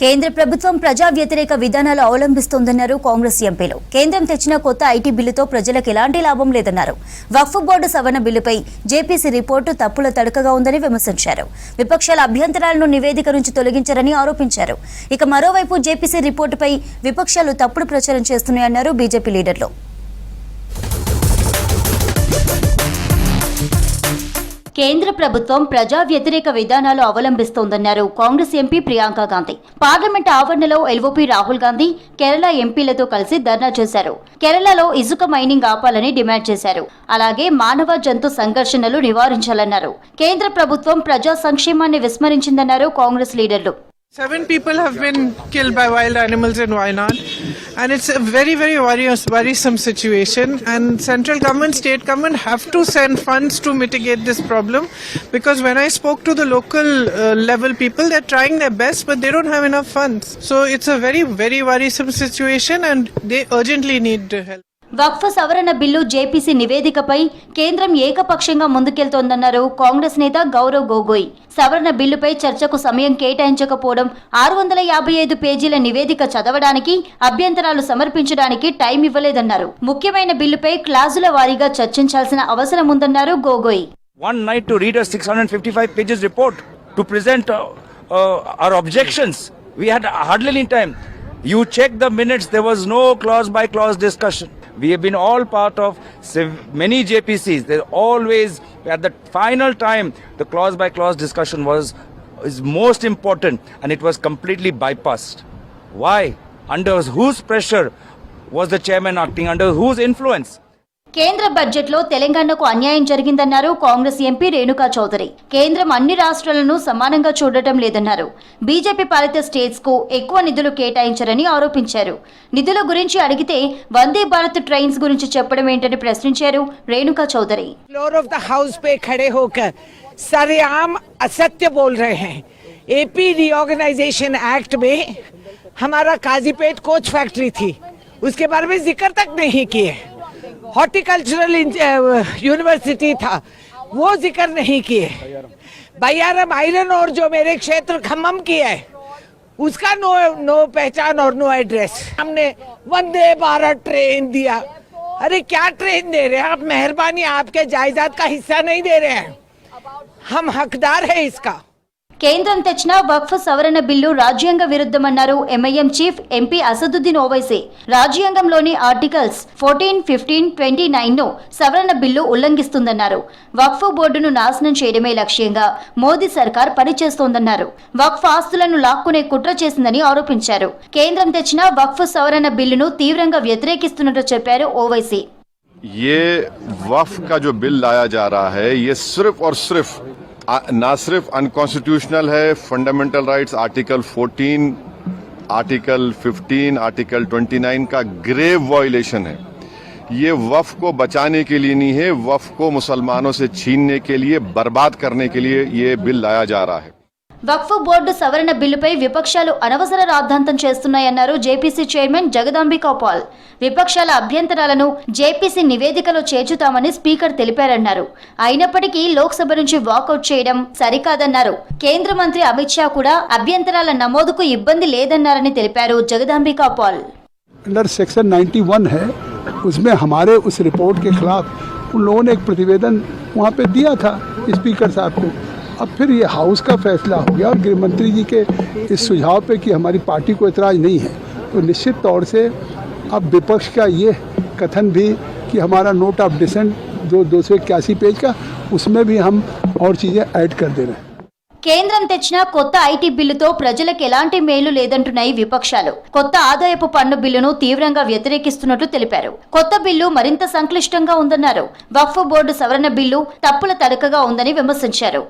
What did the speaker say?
కేంద్ర ప్రభుత్వం ప్రజా వ్యతిరేక విధానాలు అవలంబిస్తోందన్నారు కాంగ్రెస్ ఎంపీలు. కేంద్రం తెచ్చిన కొత్త ఐటీ బిల్లుతో ప్రజలకు ఎలాంటి లాభం లేదన్నారు. వక్ఫ్ బోర్డు సవరణ బిల్లుపై జేపీసీ రిపోర్టు తప్పుల తడకగా ఉందని విమర్శించారు. విపక్షాల అభ్యంతరాలను నివేదిక నుంచి తొలగించారని ఆరోపించారు. ఇక మరోవైపు జేపీసీ రిపోర్టుపై విపక్షాలు తప్పుడు ప్రచారం చేస్తున్నాయన్నారు బీజేపీ లీడర్లు. కేంద్ర ప్రభుత్వం ప్రజా వ్యతిరేక విధానాలు అవలంబిస్తోందన్నారు కాంగ్రెస్ ఎంపీ ప్రియాంక గాంధీ. పార్లమెంట్ ఆవరణలో ఎల్ఓపీ రాహుల్ గాంధీ కేరళ ఎంపీలతో కలిసి ధర్నా చేశారు. కేరళలో ఇసుక మైనింగ్ ఆపాలని డిమాండ్ చేశారు. అలాగే మానవ జంతు సంఘర్షణలు నివారించాలన్నారు. కేంద్ర ప్రభుత్వం ప్రజా సంక్షేమాన్ని విస్మరించిందన్నారు కాంగ్రెస్ లీడర్లు. 7 people have been killed by wild animals in Wayanad, and it's a very worrisome situation, and central government, state government have to send funds to mitigate this problem, because when I spoke to the local level people, they're trying their best but they don't have enough funds. So it's a very worrisome situation and they urgently need help. వక్ఫ్ సవరణ bill JPC నివేదికపై కేంద్రం ఏకపక్షంగా ముందుకెళ్తోందన్నారు కాంగ్రెస్ నేత గౌరవ్ గొగోయ్. సవరణ బిల్లుపై చర్చకు సమయం కేటాయించకపోవడం, 655 పేజీల నివేదిక చదవడానికి, అభ్యంతరాలు సమర్పించడానికి టైం ఇవ్వలేదన్నారు. ముఖ్యమైన బిల్లుపై క్లాజుల వారీగా చర్చించాల్సిన అవసరం ఉందన్నారు Gogoi. One night to read a 655 pages report to present our objections. We had hardly any time. You check the minutes, there was no clause by clause discussion. We have been all part of many JPCs. There always, at the final time, the clause by clause discussion is most important, and it was completely bypassed. Why? Under whose pressure was the chairman acting? Under whose influence? కేంద్ర బడ్జెట్లో తెలంగాణకు అన్యాయం జరిగిందన్నారు Congress MP Renuka Chowdary. కేంద్రం అన్ని రాష్ట్రాలను సమానంగా చూడటం లేదన్నారు. బీజేపీ పాలిత స్టేట్స్ కు ఎక్కువ నిధులు కేటాయించారని ఆరోపించారు. నిధుల గురించి అడిగితే వందే భారత్ ట్రైన్స్ గురించి చెప్పడం ఏంటని ప్రశ్నించారు Renuka Chowdhury. Floor of the house पे खड़े होकर सरेआम असत्य बोल रहे हैं. एपी रीऑर्गेनाइजेशन एक्ट में हमारा काजीपेट कोच फैक्ट्री थी, उसके बारे में जिक्र तक नहीं किए. हॉर्टिकल्चरल यूनिवर्सिटी था, वो जिक्र नहीं किए. बयारम आयरन और जो मेरे क्षेत्र खम्मम की है, उसका नो पहचान और नो एड्रेस. हमने वंदे भारत ट्रेन दिया. अरे क्या ट्रेन दे रहे हैं आप? मेहरबानी, आपके जायदाद का हिस्सा नहीं दे रहे हैं. हम हकदार है इसका. కేంద్రం తెచ్చిన వక్ఫ్ సవరణ బిల్లు రాజ్యాంగ విరుద్ధమన్నారు ఎంఐఎం చీఫ్ ఎంపీ అసదుద్దీన్ ఓవైసీ. రాజ్యాంగంలోని ఆర్టికల్స్ 14, 15, 29 ను సవరణ బిల్లు ఉల్లంఘిస్తుందన్నారు. వక్ఫ్ బోర్డును నాశనం చేయడమే లక్ష్యంగా మోదీ సర్కార్ పనిచేస్తోందన్నారు. వక్ఫ్ ఆస్తులను లాక్కునే కుట్ర చేసిందని ఆరోపించారు. కేంద్రం తెచ్చిన వక్ఫ్ సవరణ బిల్లును తీవ్రంగా వ్యతిరేకిస్తున్నట్టు చెప్పారు ఓవైసీ. ये वक्फ का जो बिल लाया जा रहा है, ये सिर्फ और सिर्फ ना सिर्फ अनकॉन्स्टिट्यूशनल है, fundamental rights article 14, article 15, article 29 का ग्रेव वायलेशन है. ये वक्फ को बचाने के लिए नहीं है, वक्फ को मुसलमानों से छीनने के लिए, बर्बाद करने के लिए ये बिल लाया जा रहा है. వక్ఫ్ బోర్డు సవరణ బిల్లుపై విపక్షాలు అనవసర రాద్ధాంతం చేస్తున్నాయన్నారు జేపీసీ చైర్మన్ జగదాంబికా పాల్. విపక్షాల అభ్యంతరాలను జేపీసీ నివేదికలో చేర్చుతామని స్పీకర్ తెలిపారన్నారు. అయినప్పటికీ లోక్సభ నుంచి వాకౌట్ చేయడం సరికాదన్నారు. కేంద్ర మంత్రి అమిత్ షా కూడా అభ్యంతరాల నమోదుకు ఇబ్బంది లేదన్నారని తెలిపారు జగదాంబికా పాల్. अंडर सेक्शन 91 है, उसमें हमारे उस रिपोर्ट के खिलाफ उन लोगों ने एक प्रतिवेदन वहाँ पे दिया था स्पीकर साहब को. अब फिर ये हाउस का फैसला हो गया और गृह मंत्री जी के इस सुझाव पे कि हमारी पार्टी को एतराज़ नहीं है, तो निश्चित तौर से अब विपक्ष का ये कथन भी कि हमारा नोट ऑफ डिसेंट जो 281 पेज का, उसमें भी हम और चीज़ें ऐड कर दे रहे हैं. కేంద్రం తెచ్చిన కొత్త ఐటీ బిల్లుతో ప్రజలకు ఎలాంటి మేలు లేదంటున్నాయి విపక్షాలు. కొత్త ఆదాయపు పన్ను బిల్లును తీవ్రంగా వ్యతిరేకిస్తున్నట్లు తెలిపారు. కొత్త బిల్లు మరింత సంక్లిష్టంగా ఉందన్నారు. వక్ఫ్ బోర్డు సవరణ బిల్లు తప్పుల తడకగా ఉందని విమర్శించారు.